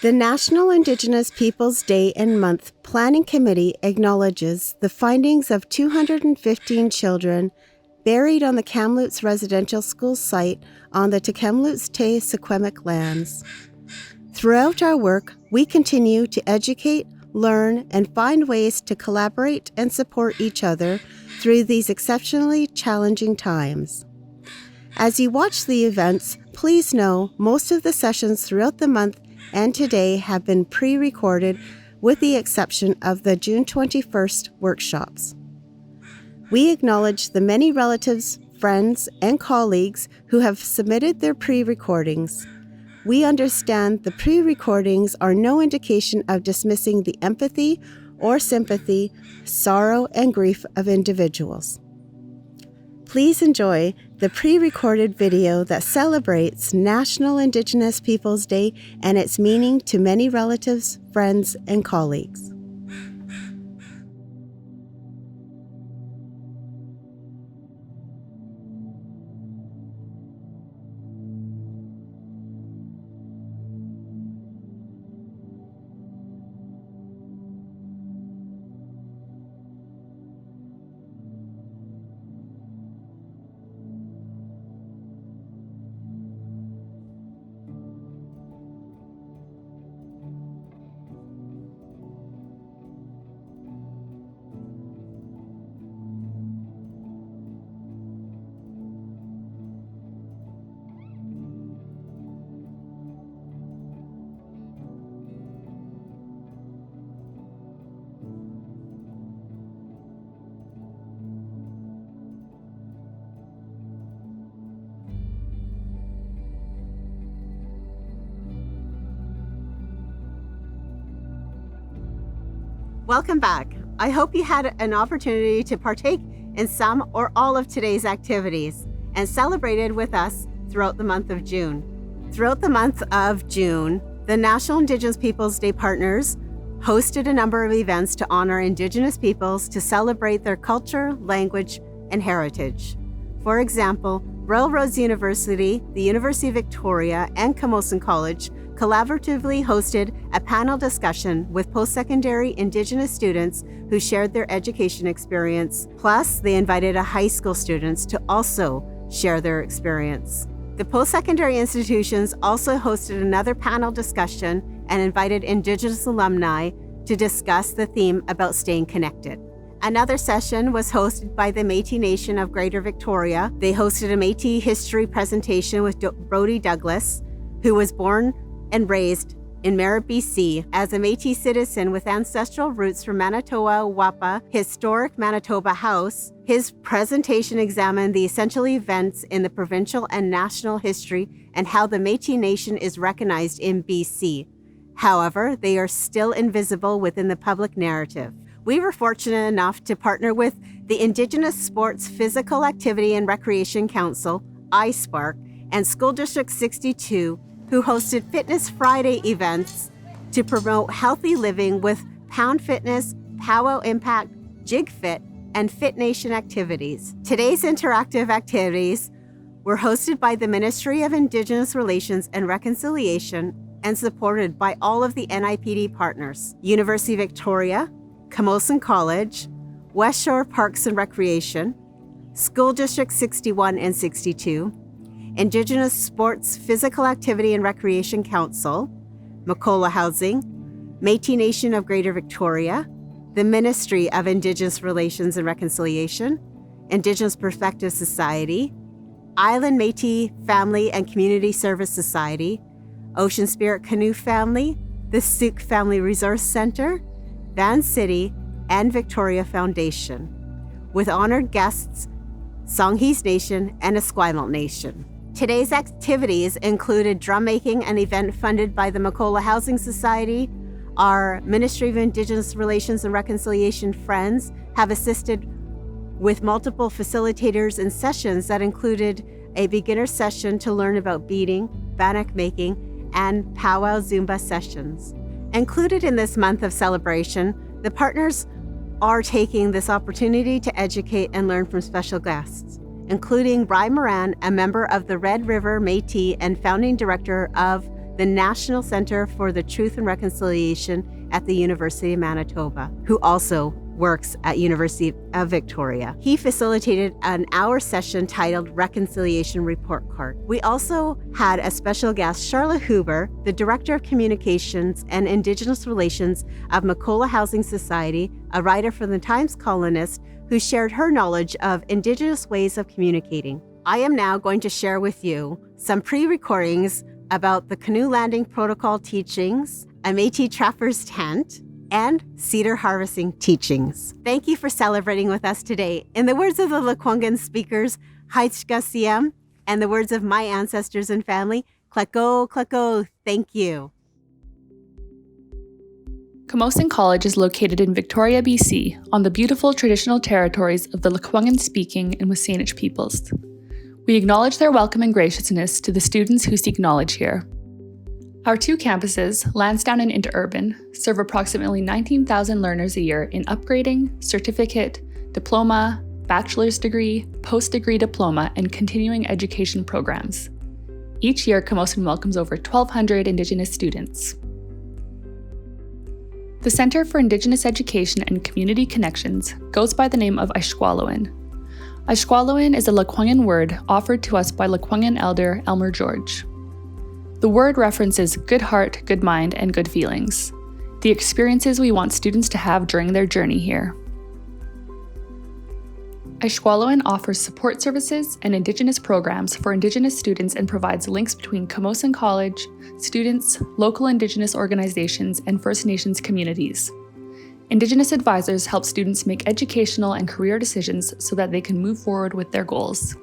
The National Indigenous Peoples Day and Month Planning Committee acknowledges the findings of 215 children buried on the Kamloops Residential School site on the Tk'emlúps-te Secwepemc lands. Throughout our work, we continue to educate, learn, and find ways to collaborate and support each other through these exceptionally challenging times. As you watch the events, please know most of the sessions throughout the month and today have been pre-recorded with the exception of the June 21st workshops. We acknowledge the many relatives, friends, and colleagues who have submitted their pre-recordings. We understand the pre-recordings are no indication of dismissing the empathy or sympathy, sorrow, and grief of individuals. Please enjoy the pre-recorded video that celebrates National Indigenous Peoples Day and its meaning to many relatives, friends, and colleagues. Welcome back. I hope you had an opportunity to partake in some or all of today's activities and celebrated with us throughout the month of June. Throughout the month of June, the National Indigenous Peoples Day partners hosted a number of events to honor Indigenous peoples to celebrate their culture, language, and heritage. For example, Royal Roads University, the University of Victoria, and Camosun College collaboratively hosted a panel discussion with post-secondary Indigenous students who shared their education experience. Plus, they invited high school students to also share their experience. The post-secondary institutions also hosted another panel discussion and invited Indigenous alumni to discuss the theme about staying connected. Another session was hosted by the Métis Nation of Greater Victoria. They hosted a Métis history presentation with Brody Douglas, who was born and raised in Merritt, BC, as a Métis citizen with ancestral roots from Manitoba Wapa Historic Manitoba House. His presentation examined the essential events in the provincial and national history and how the Métis Nation is recognized in BC. However, they are still invisible within the public narrative. We were fortunate enough to partner with the Indigenous Sports Physical Activity and Recreation Council, iSpark, and School District 62, who hosted Fitness Friday events to promote healthy living with Pound Fitness, Powwow Impact, Jig Fit, and Fit Nation activities. Today's interactive activities were hosted by the Ministry of Indigenous Relations and Reconciliation and supported by all of the NIPD partners: University of Victoria, Camosun College, West Shore Parks and Recreation, School District 61 and 62, Indigenous Sports Physical Activity and Recreation Council, Makola Housing, Métis Nation of Greater Victoria, the Ministry of Indigenous Relations and Reconciliation, Indigenous Perspective Society, Island Métis Family and Community Service Society, Ocean Spirit Canoe Family, the Sooke Family Resource Center, Vancity, and Victoria Foundation, with honored guests Songhees Nation and Esquimalt Nation. Today's activities included drum making, an event funded by the Makola Housing Society. Our Ministry of Indigenous Relations and Reconciliation friends have assisted with multiple facilitators and sessions that included a beginner session to learn about beading, bannock making, and powwow Zumba sessions. Included in this month of celebration, the partners are taking this opportunity to educate and learn from special guests, including Rai Moran, a member of the Red River Métis and founding director of the National Center for the Truth and Reconciliation at the University of Manitoba, who also works at University of Victoria. He facilitated an hour session titled Reconciliation Report Card. We also had a special guest, Charlotte Huber, the Director of Communications and Indigenous Relations of Makola Housing Society, a writer for the Times Colonist, who shared her knowledge of Indigenous ways of communicating. I am now going to share with you some pre-recordings about the Canoe Landing Protocol teachings, a Métis Trapper's Tent, and cedar harvesting teachings. Thank you for celebrating with us today. In the words of the Lekwungen speakers, Haitshka Siem, and the words of my ancestors and family, Kleko, Kleko, thank you. Camosun College is located in Victoria, BC, on the beautiful traditional territories of the Lekwungen-speaking and Wasanich peoples. We acknowledge their welcome and graciousness to the students who seek knowledge here. Our two campuses, Lansdowne and Interurban, serve approximately 19,000 learners a year in upgrading, certificate, diploma, bachelor's degree, post-degree diploma, and continuing education programs. Each year, Camosun welcomes over 1,200 Indigenous students. The Center for Indigenous Education and Community Connections goes by the name of Aishkwalowin. Aishkwalowin is a Lekwungen word offered to us by Lekwungen elder Elmer George. The word references good heart, good mind, and good feelings, the experiences we want students to have during their journey here. Aishkwalowin offers support services and Indigenous programs for Indigenous students and provides links between Camosun College, students, local Indigenous organizations, and First Nations communities. Indigenous advisors help students make educational and career decisions so that they can move forward with their goals.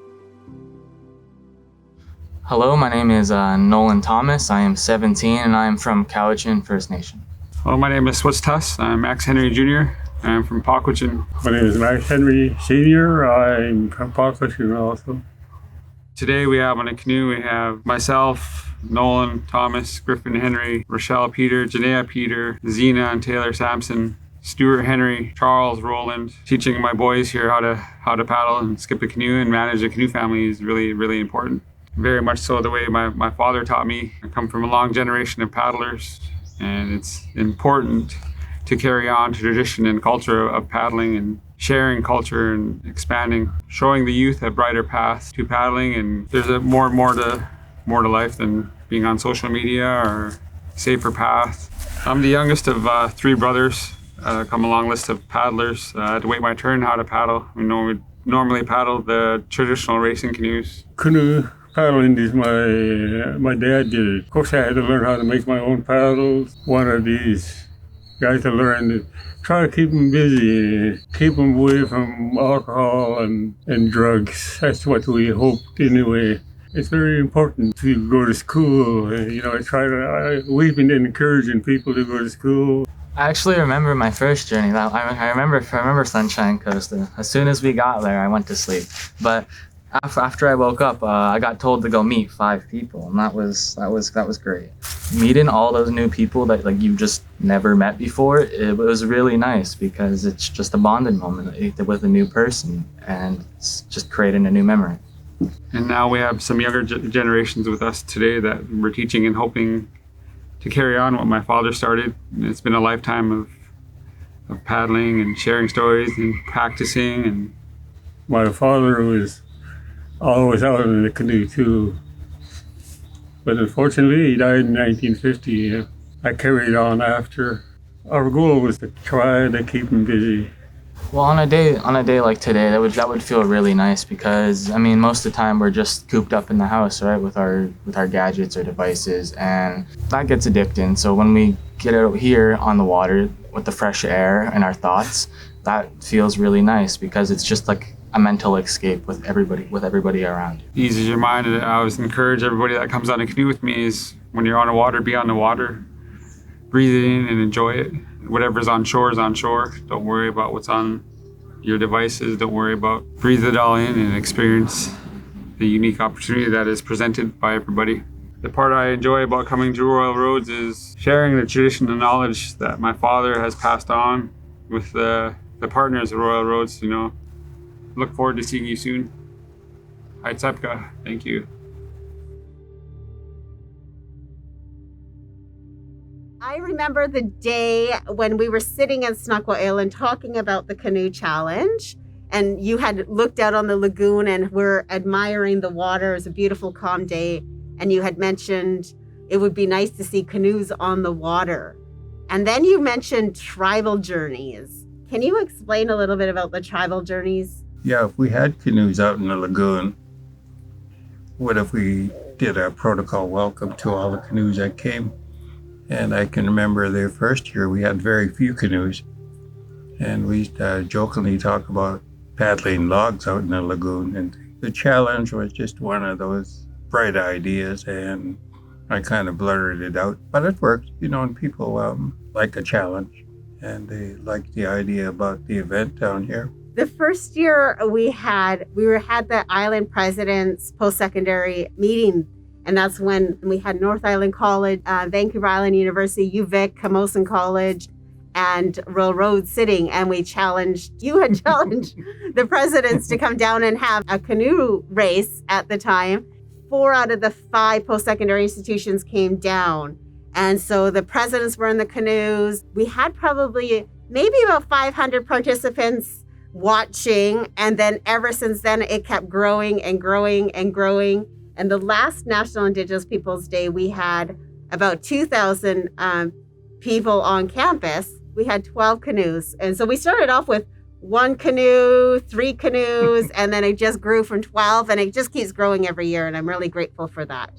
Hello, my name is Nolan Thomas. I am 17 and I am from Cowichan First Nation. Hello, my name is Switz Tuss. I'm Max Henry Jr. I'm from Pawquetchin. My name is Max Henry Sr. I'm from Pawquetchin also. Today we have on a canoe, we have myself, Nolan Thomas, Griffin Henry, Rochelle Peter, Janaea Peter, Zena and Taylor Sampson, Stuart Henry, Charles Roland. Teaching my boys here how to paddle and skip a canoe and manage a canoe family is really, really important. Very much so the way my father taught me. I come from a long generation of paddlers, and it's important to carry on tradition and culture of paddling and sharing culture and expanding, showing the youth a brighter path to paddling. And there's more to life than being on social media or safer path. I'm the youngest of three brothers. Come a long list of paddlers. I had to wait my turn how to paddle. We normally paddle the traditional racing canoes. Canoe paddling is my dad did it. Of course, I had to learn how to make my own paddles. One of these guys to learn to try to keep them busy, keep them away from alcohol and drugs. That's what we hoped anyway. It's very important to go to school. We've been encouraging people to go to school. I actually remember my first journey. I remember Sunshine Coast. As soon as we got there, I went to sleep. But after I woke up, I got told to go meet 5 people, and that was great. Meeting all those new people that you just never met before, it was really nice because it's just a bonding moment with a new person, and it's just creating a new memory. And now we have some younger generations with us today that we're teaching and hoping to carry on what my father started. And it's been a lifetime of paddling and sharing stories and practicing. And my father was always out in the canoe too. But unfortunately, he died in 1950. I carried on after. Our goal was to try to keep him busy. Well, on a day like today, that would feel really nice because most of the time we're just cooped up in the house, right, with our gadgets or devices, and that gets addicting. So when we get out here on the water with the fresh air and our thoughts, that feels really nice because it's just like a mental escape with everybody around you. Eases your mind, and I always encourage everybody that comes on a canoe with me is when you're on the water, be on the water, breathe it in and enjoy it. Whatever's on shore is on shore. Don't worry about what's on your devices. Don't worry about, breathe it all in and experience the unique opportunity that is presented by everybody. The part I enjoy about coming to Royal Roads is sharing the tradition and knowledge that my father has passed on with the partners of Royal Roads. Look forward to seeing you soon. Hi, Tsepka. Thank you. I remember the day when we were sitting at Snoqualmie Island talking about the canoe challenge, and you had looked out on the lagoon and were admiring the water. It was a beautiful, calm day. And you had mentioned it would be nice to see canoes on the water. And then you mentioned tribal journeys. Can you explain a little bit about the tribal journeys? Yeah, if we had canoes out in the lagoon, what if we did a protocol welcome to all the canoes that came? And I can remember the first year we had very few canoes. And we used to jokingly talk about paddling logs out in the lagoon. And the challenge was just one of those bright ideas, and I kind of blurted it out. But it worked, and people like a challenge. And they liked the idea about the event down here. The first year we had the island president's post-secondary meeting, and that's when we had North Island College, Vancouver Island University, UVic, Camosun College, and Royal Road sitting, and you had challenged the presidents to come down and have a canoe race at the time. 4 out of the 5 post-secondary institutions came down. And so the presidents were in the canoes. We had probably maybe about 500 participants watching. And then ever since then, it kept growing and growing and growing. And the last National Indigenous Peoples Day, we had about 2,000 people on campus. We had 12 canoes. And so we started off with 1 canoe, 3 canoes, and then it just grew from 12, and it just keeps growing every year. And I'm really grateful for that.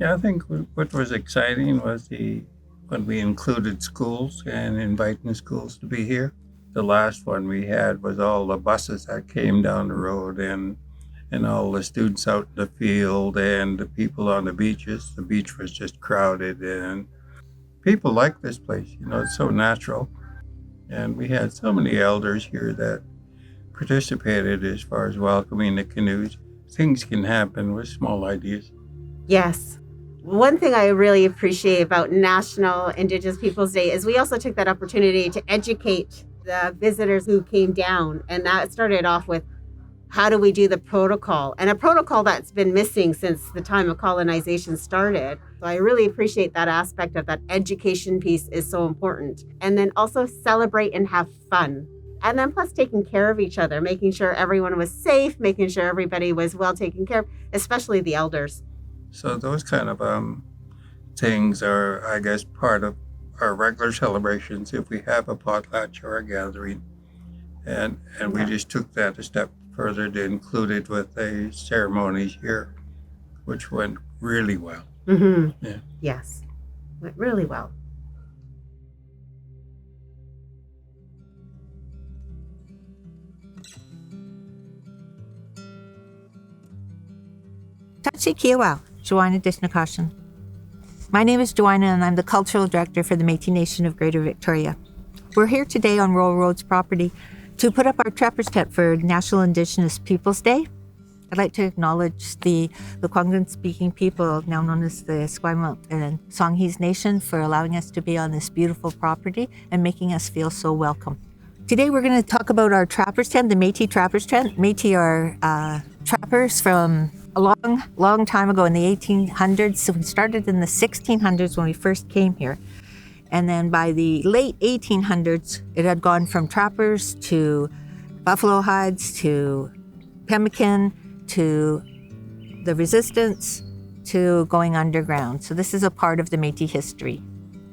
Yeah, I think what was exciting was when we included schools and inviting schools to be here. The last one we had was all the buses that came down the road and all the students out in the field and the people on the beaches. The beach was just crowded, and people like this place. It's so natural. And we had so many elders here that participated as far as welcoming the canoes. Things can happen with small ideas. Yes. One thing I really appreciate about National Indigenous Peoples Day is we also took that opportunity to educate the visitors who came down. And that started off with, how do we do the protocol? And a protocol that's been missing since the time of colonization started. So I really appreciate that aspect of that education piece is so important. And then also celebrate and have fun. And then plus taking care of each other, making sure everyone was safe, making sure everybody was well taken care of, especially the elders. So those kind of things are, I guess, part of our regular celebrations if we have a potlatch or a gathering. And we just took that a step further to include it with the ceremonies here, which went really well. Mm-hmm. Yeah. Yes, went really well. Tachi Kiawao, Joanna Dishnakashan. My name is Joanna, and I'm the Cultural Director for the Métis Nation of Greater Victoria. We're here today on Royal Road's property to put up our Trappers Tent for National Indigenous Peoples Day. I'd like to acknowledge the Lekwungen-speaking people, now known as the Esquimalt and Songhees Nation, for allowing us to be on this beautiful property and making us feel so welcome. Today we're going to talk about our Trappers Tent, the Métis Trappers Tent. Métis are trappers from a long, long time ago in the 1800s. So we started in the 1600s when we first came here. And then by the late 1800s, it had gone from trappers to buffalo hides to pemmican to the resistance to going underground. So this is a part of the Métis history.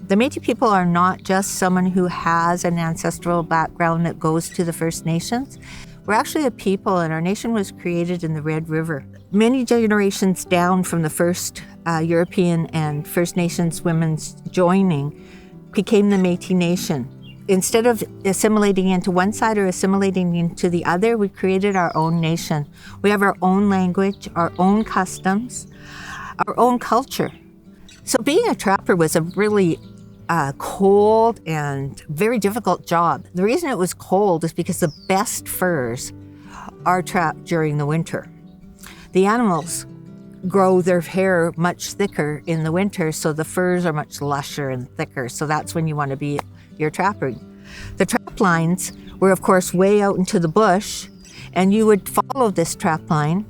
The Métis people are not just someone who has an ancestral background that goes to the First Nations. We're actually a people, and our nation was created in the Red River. Many generations down from the first European and First Nations women's joining became the Métis Nation. Instead of assimilating into one side or assimilating into the other, we created our own nation. We have our own language, our own customs, our own culture. So being a trapper was a really cold and very difficult job. The reason it was cold is because the best furs are trapped during the winter. The animals grow their hair much thicker in the winter, so the furs are much lusher and thicker. So that's when you want to be your trapping. The trap lines were, of course, way out into the bush, and you would follow this trap line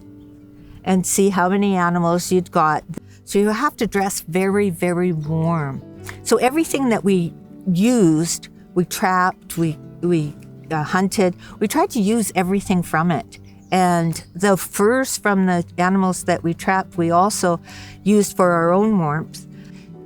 and see how many animals you'd got. So you have to dress very, very warm. So everything that we used, we trapped, we hunted, we tried to use everything from it. And the furs from the animals that we trapped, we also used for our own warmth.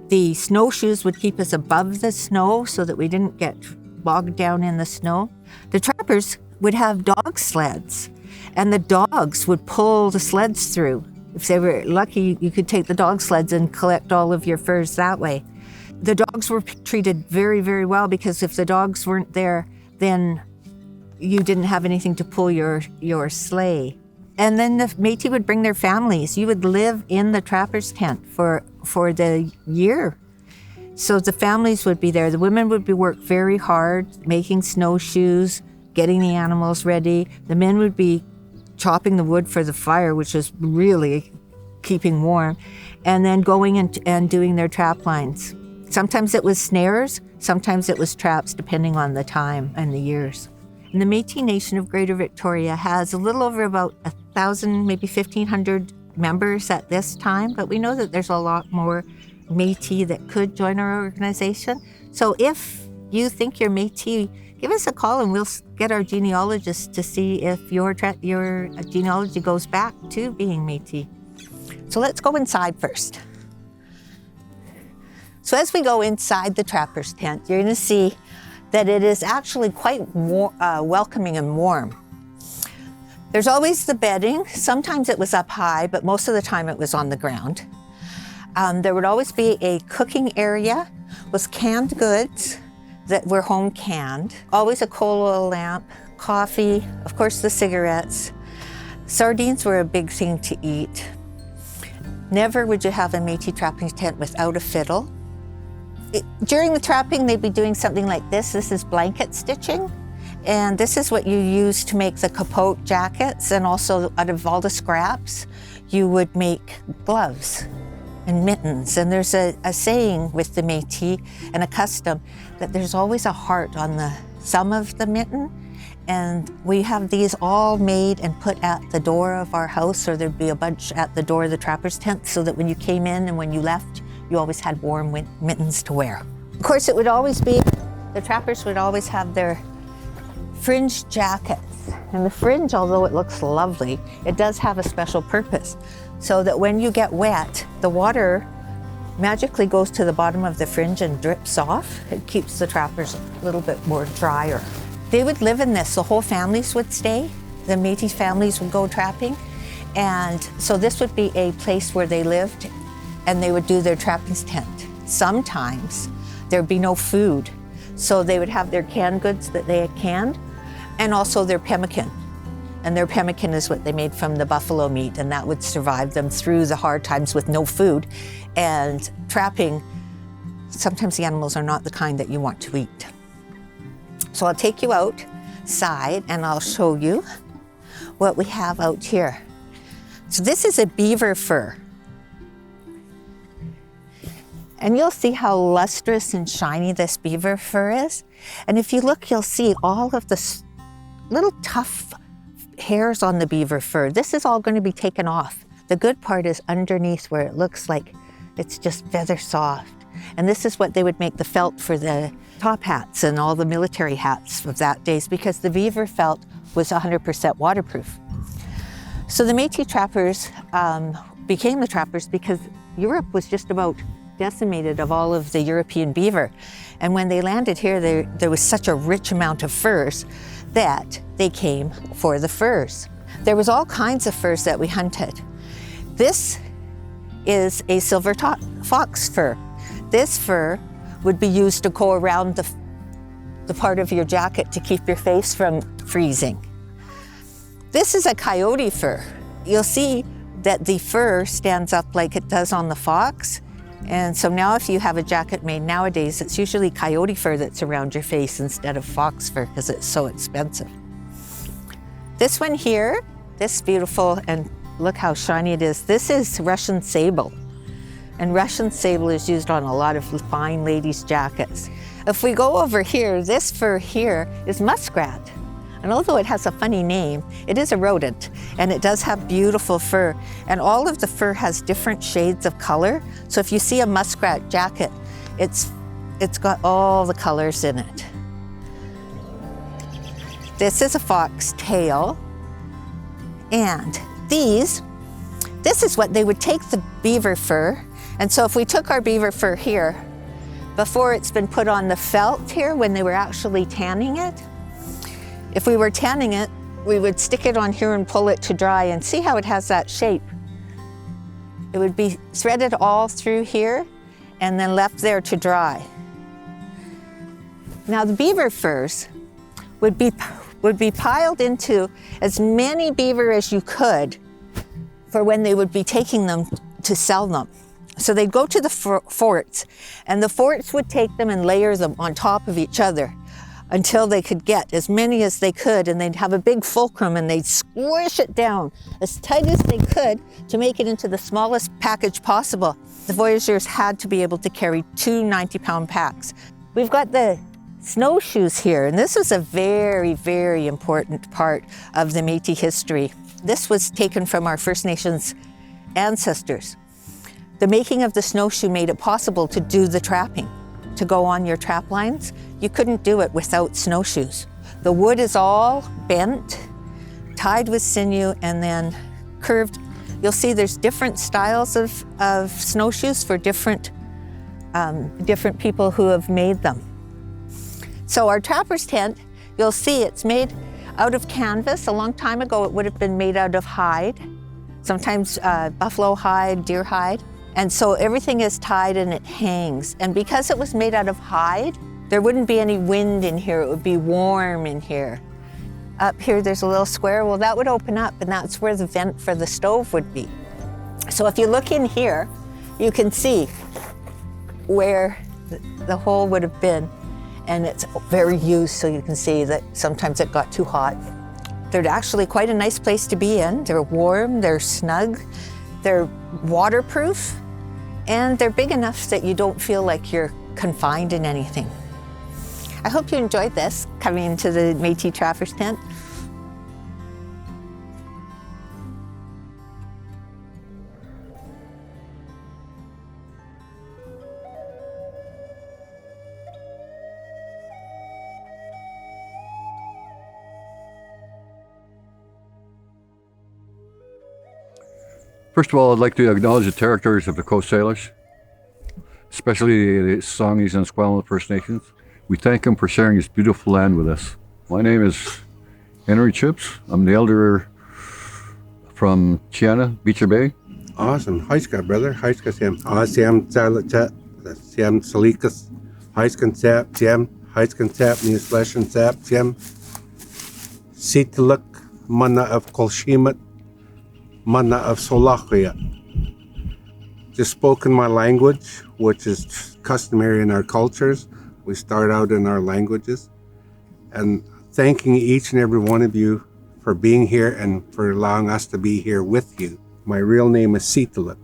The snowshoes would keep us above the snow so that we didn't get bogged down in the snow. The trappers would have dog sleds, and the dogs would pull the sleds through. If they were lucky, you could take the dog sleds and collect all of your furs that way. The dogs were treated very, very well, because if the dogs weren't there, then you didn't have anything to pull your sleigh. And then the Métis would bring their families. You would live in the trapper's tent for the year. So the families would be there. The women would work very hard, making snowshoes, getting the animals ready. The men would be chopping the wood for the fire, which was really keeping warm, and then going and doing their trap lines. Sometimes it was snares, sometimes it was traps, depending on the time and the years. And the Métis Nation of Greater Victoria has a little over about 1,000, maybe 1,500 members at this time, but we know that there's a lot more Métis that could join our organization. So if you think you're Métis, give us a call and we'll get our genealogist to see if your genealogy goes back to being Métis. So let's go inside first. So as we go inside the trapper's tent, you're going to see that it is actually quite welcoming and warm. There's always the bedding. Sometimes it was up high, but most of the time it was on the ground. There would always be a cooking area with canned goods that were home canned. Always a coal oil lamp, coffee, of course the cigarettes. Sardines were a big thing to eat. Never would you have a Métis trapping tent without a fiddle. During the trapping, they'd be doing something like this. This is blanket stitching. And this is what you use to make the capote jackets, and also out of all the scraps, you would make gloves and mittens. And there's a saying with the Métis, and a custom, that there's always a heart on the some of the mitten. And we have these all made and put at the door of our house, or there'd be a bunch at the door of the trapper's tent, so that when you came in and when you left, you always had warm mittens to wear. Of course, it would always be, the trappers would always have their fringe jackets. And the fringe, although it looks lovely, it does have a special purpose. So that when you get wet, the water magically goes to the bottom of the fringe and drips off. It keeps the trappers a little bit more drier. They would live in this, the whole families would stay. The Métis families would go trapping. And so this would be a place where they lived, and they would do their trapping tent. Sometimes there'd be no food, so they would have their canned goods that they had canned, and also their pemmican. And their pemmican is what they made from the buffalo meat, and that would survive them through the hard times with no food. And trapping, sometimes the animals are not the kind that you want to eat. So I'll take you outside and I'll show you what we have out here. So this is a beaver fur. And you'll see how lustrous and shiny this beaver fur is. And if you look, you'll see all of the little tough hairs on the beaver fur. This is all going to be taken off. The good part is underneath, where it looks like it's just feather soft. And this is what they would make the felt for the top hats and all the military hats of that days, because the beaver felt was 100% waterproof. So the Métis trappers became the trappers because Europe was just about decimated of all of the European beaver. And when they landed here, there was such a rich amount of furs that they came for the furs. There was all kinds of furs that we hunted. This is a silver fox fur. This fur would be used to go around the part of your jacket to keep your face from freezing. This is a coyote fur. You'll see that the fur stands up like it does on the fox. And so now if you have a jacket made nowadays, it's usually coyote fur that's around your face instead of fox fur, because it's so expensive. This one here, this beautiful, and look how shiny it is. This is Russian sable. And Russian sable is used on a lot of fine ladies' jackets. If we go over here, this fur here is muskrat. And although it has a funny name, it is a rodent, and it does have beautiful fur. And all of the fur has different shades of color. So if you see a muskrat jacket, it's it's got all the colors in it. This is a fox tail. And this is what they would take the beaver fur. And so if we took our beaver fur here, before it's been put on the felt here, when they were actually tanning it, if we were tanning it, we would stick it on here and pull it to dry and see how it has that shape. It would be threaded all through here and then left there to dry. Now the beaver furs would be piled into as many beaver as you could for when they would be taking them to sell them. So they'd go to the forts, and the forts would take them and layer them on top of each other until they could get as many as they could, and they'd have a big fulcrum and they'd squish it down as tight as they could to make it into the smallest package possible. The voyageurs had to be able to carry 2 90-pound packs. We've got the snowshoes here, and this was a very, very important part of the Métis history. This was taken from our First Nations ancestors. The making of the snowshoe made it possible to do the trapping, to go on your trap lines. You couldn't do it without snowshoes. The wood is all bent, tied with sinew, and then curved. You'll see there's different styles of snowshoes for different people who have made them. So our trapper's tent, you'll see it's made out of canvas. A long time ago, it would have been made out of hide, sometimes buffalo hide, deer hide. And so everything is tied and it hangs. And because it was made out of hide, there wouldn't be any wind in here. It would be warm in here. Up here, there's a little square. Well, that would open up, and that's where the vent for the stove would be. So if you look in here, you can see where the hole would have been. And it's very used, so you can see that sometimes it got too hot. They're actually quite a nice place to be in. They're warm, they're snug, they're waterproof, and they're big enough that you don't feel like you're confined in anything. I hope you enjoyed this, coming into the Métis Trapper's Tent. First of all, I'd like to acknowledge the territories of the Coast Salish, especially the Songhees and Squamish First Nations. We thank them for sharing this beautiful land with us. My name is Henry Chips. I'm the elder from Chiana, Beecher Bay. Awesome. Haiska, brother. Haiska Sam. Siam Salachat. Siam Salikas. Haiskan Sap. Siam. Haiskan Sap. News Lesson Sap. Siam. Sitaluk. Mana of Kolshimat. Mana of Solachria. Just spoken my language, which is customary in our cultures. We start out in our languages. And thanking each and every one of you for being here and for allowing us to be here with you. My real name is Sitaluk.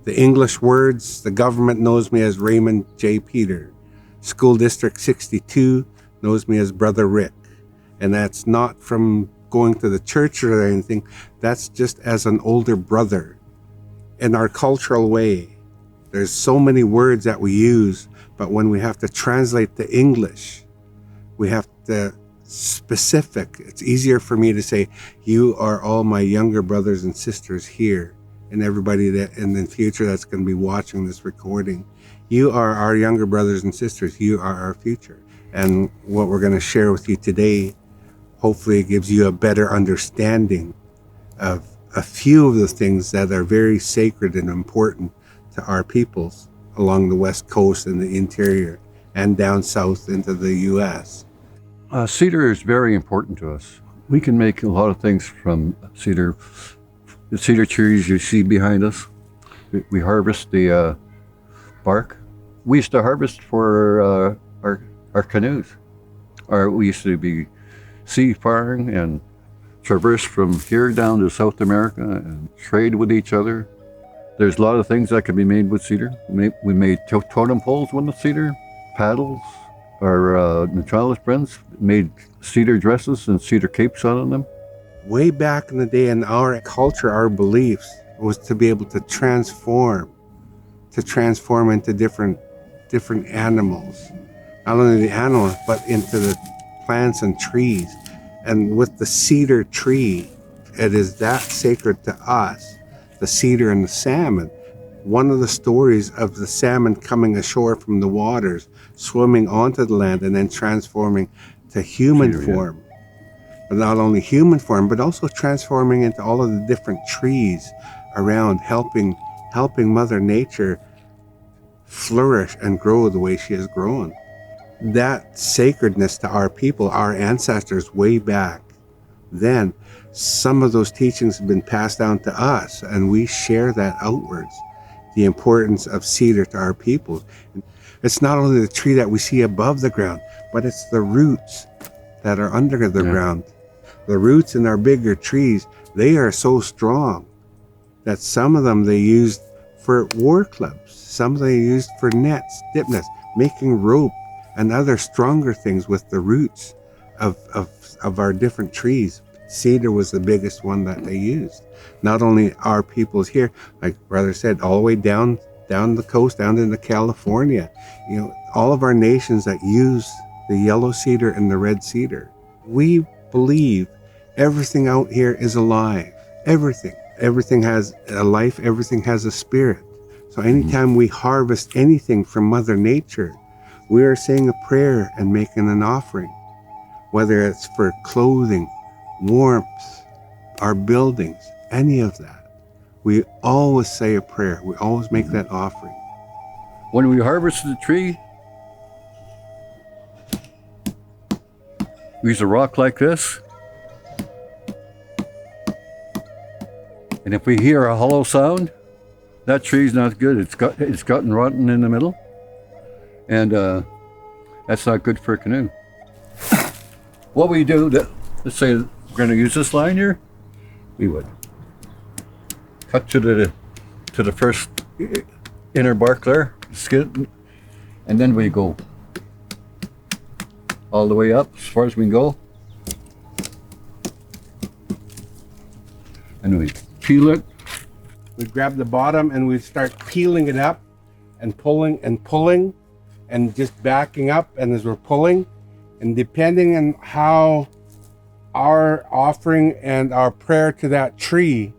The English words, the government knows me as Raymond J. Peter. School District 62 knows me as Brother Rick. And that's not from going to the church or anything. That's just as an older brother. In our cultural way, there's so many words that we use, but when we have to translate to English, we have to specific. It's easier for me to say, you are all my younger brothers and sisters here, and everybody that in the future that's going to be watching this recording. You are our younger brothers and sisters. You are our future. And what we're going to share with you today, hopefully it gives you a better understanding of a few of the things that are very sacred and important to our peoples along the West Coast and the interior and down south into the U.S. Cedar is very important to us. We can make a lot of things from cedar. The cedar trees you see behind us, we harvest the bark. We used to harvest for our canoes. We used to be seafaring and traverse from here down to South America and trade with each other. There's a lot of things that can be made with cedar. We made totem poles with cedar, paddles. Our neutralis friends made cedar dresses and cedar capes out of them. Way back in the day in our culture, our beliefs was to be able to transform into different different animals. Not only the animals, but into the plants and trees. And with the cedar tree, it is that sacred to us, the cedar and the salmon. One of the stories of the salmon coming ashore from the waters, swimming onto the land, and then transforming to human form. But not only human form, but also transforming into all of the different trees around, helping Mother Nature flourish and grow the way she has grown. That sacredness to our people, our ancestors way back then, some of those teachings have been passed down to us, and we share that outwards. The importance of cedar to our people. It's not only the tree that we see above the ground, but it's the roots that are under the ground. The roots in our bigger trees, they are so strong that some of them they used for war clubs, some they used for nets, dip nets, making rope and other stronger things with the roots of our different trees. Cedar was the biggest one that they used. Not only our peoples here, like Brother said, all the way down the coast, down into California. You know, all of our nations that use the yellow cedar and the red cedar. We believe everything out here is alive. Everything. Everything has a life. Everything has a spirit. So anytime we harvest anything from Mother Nature, we are saying a prayer and making an offering. Whether it's for clothing, warmth, our buildings, any of that. We always say a prayer. We always make that offering. When we harvest the tree, we use a rock like this. And if we hear a hollow sound, that tree's not good. It's gotten rotten in the middle. And that's not good for a canoe. What we do, let's say we're going to use this line here, we would cut to the first inner bark there, skin, and then we go all the way up as far as we can go. And we peel it. We grab the bottom and we start peeling it up and pulling and just backing up, and as we're pulling, and depending on how our offering and our prayer to that tree,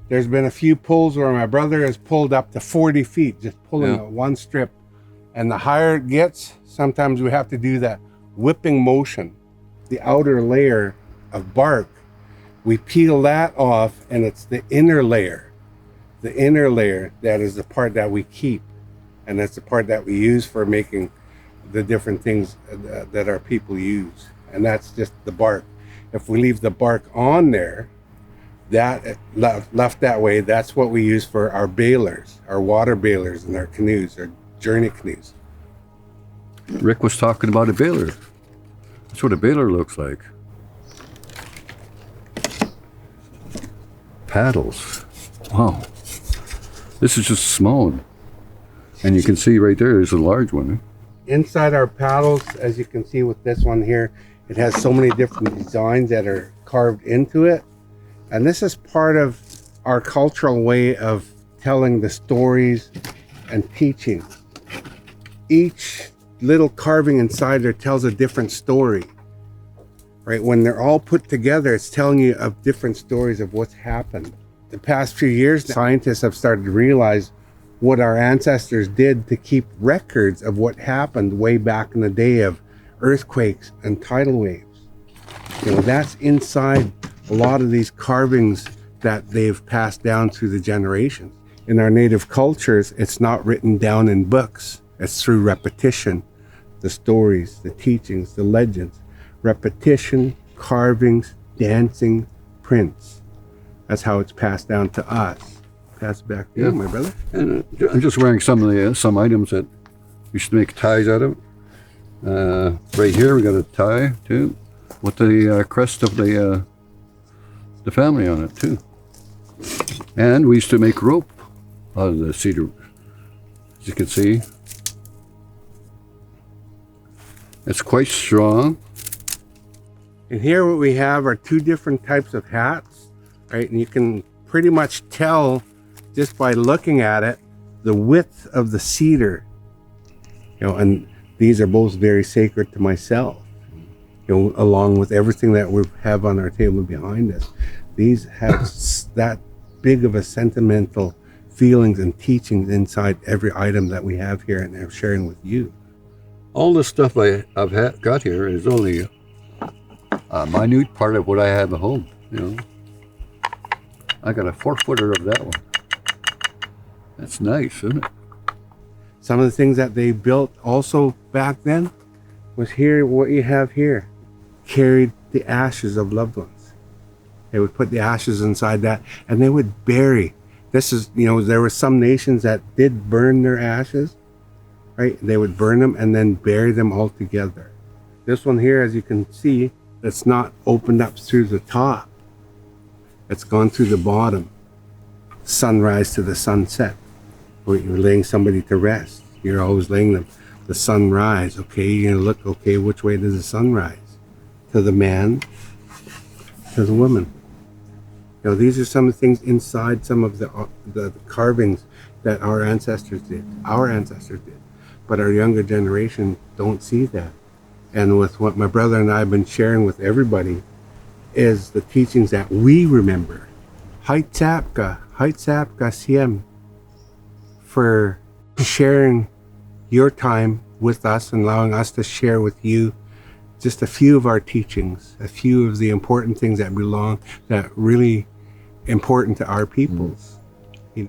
there's been a few pulls where my brother has pulled up to 40 feet, just pulling one strip. And the higher it gets, sometimes we have to do that whipping motion. The outer layer of bark, we peel that off, and it's the inner layer. The inner layer, that is the part that we keep. And that's the part that we use for making the different things that our people use. And that's just the bark. If we leave the bark on there, that left that way, that's what we use for our bailers, our water bailers and our canoes, our journey canoes. Rick was talking about a baler. That's what a baler looks like. Paddles. Wow. This is just small. And you can see right there's a large one. Inside our paddles, as you can see with this one here, it has so many different designs that are carved into it. And this is part of our cultural way of telling the stories and teaching. Each little carving inside there tells a different story, right? When they're all put together, it's telling you of different stories of what's happened. The past few years, scientists have started to realize what our ancestors did to keep records of what happened way back in the day of earthquakes and tidal waves. You know, that's inside a lot of these carvings that they've passed down through the generations. In our native cultures, it's not written down in books. It's through repetition, the stories, the teachings, the legends. Repetition, carvings, dancing, prints. That's how it's passed down to us. Passed back to you, my brother. And I'm just wearing some items that we should make ties out of. Right here we got a tie too, with the crest of the family on it too. And we used to make rope out of the cedar. As you can see, it's quite strong. And here what we have are two different types of hats, right? And you can pretty much tell just by looking at it, the width of the cedar And these are both very sacred to myself, along with everything that we have on our table behind us. These have that big of a sentimental feelings and teachings inside every item that we have here and I'm sharing with you. All the stuff I've got here is only a minute part of what I have at home, I got a 4-footer of that one. That's nice, isn't it? Some of the things that they built also back then was here, what you have here, carried the ashes of loved ones. They would put the ashes inside that and they would bury. This is, there were some nations that did burn their ashes, right? They would burn them and then bury them all together. This one here, as you can see, it's not opened up through the top. It's gone through the bottom. Sunrise to the sunset. Where you're laying somebody to rest. You're always laying them. The sunrise, okay, you're gonna look, okay, which way does the sun rise? To the man, to the woman. These are some of the things inside some of the carvings that our ancestors did. But our younger generation don't see that. And with what my brother and I have been sharing with everybody is the teachings that we remember. Haitsapka siem, for sharing your time with us and allowing us to share with you just a few of our teachings, a few of the important things that really important to our peoples. And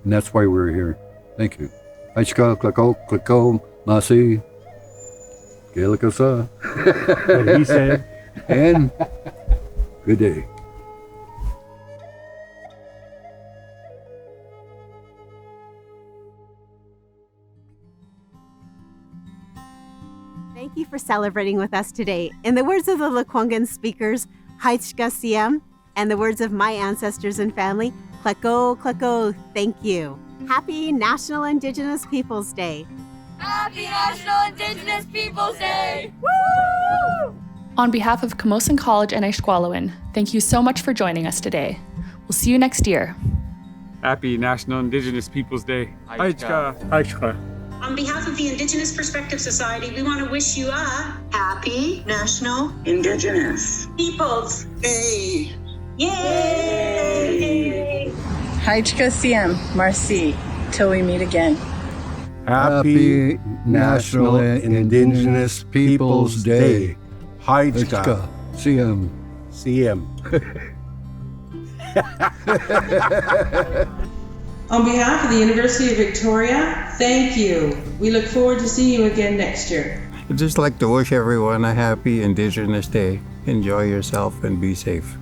that's why we're here. Thank you. Aichka, klako, masi, kelakasa. What he said. And good day. Thank you for celebrating with us today. In the words of the Lekwungen speakers, Haitchka Siem, and the words of my ancestors and family, Kleko, Kleko, thank you. Happy National Indigenous Peoples Day. Happy National Indigenous Peoples Day! Woo! On behalf of Camosun College and Aishkwalowin, thank you so much for joining us today. We'll see you next year. Happy National Indigenous Peoples Day. Aichka. On behalf of the Indigenous Perspective Society, we want to wish you a happy National Indigenous Peoples Day. Yay! Haitchka Siem, Marcy, till we meet again. Happy National Indigenous Peoples Day. Haitchka Siem. On behalf of the University of Victoria, thank you. We look forward to seeing you again next year. I'd just like to wish everyone a happy Indigenous Day. Enjoy yourself and be safe.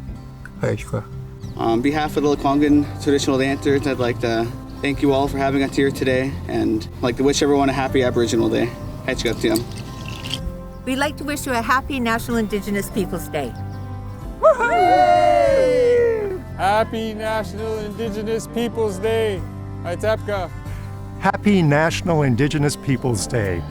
Haitchka. On behalf of the Lekwungen traditional dancers, I'd like to thank you all for having us here today and I'd like to wish everyone a happy Aboriginal Day. Haitchka Siem. We'd like to wish you a happy National Indigenous Peoples Day. Woohoo! Happy National Indigenous Peoples Day. Haitapka. Happy National Indigenous Peoples Day.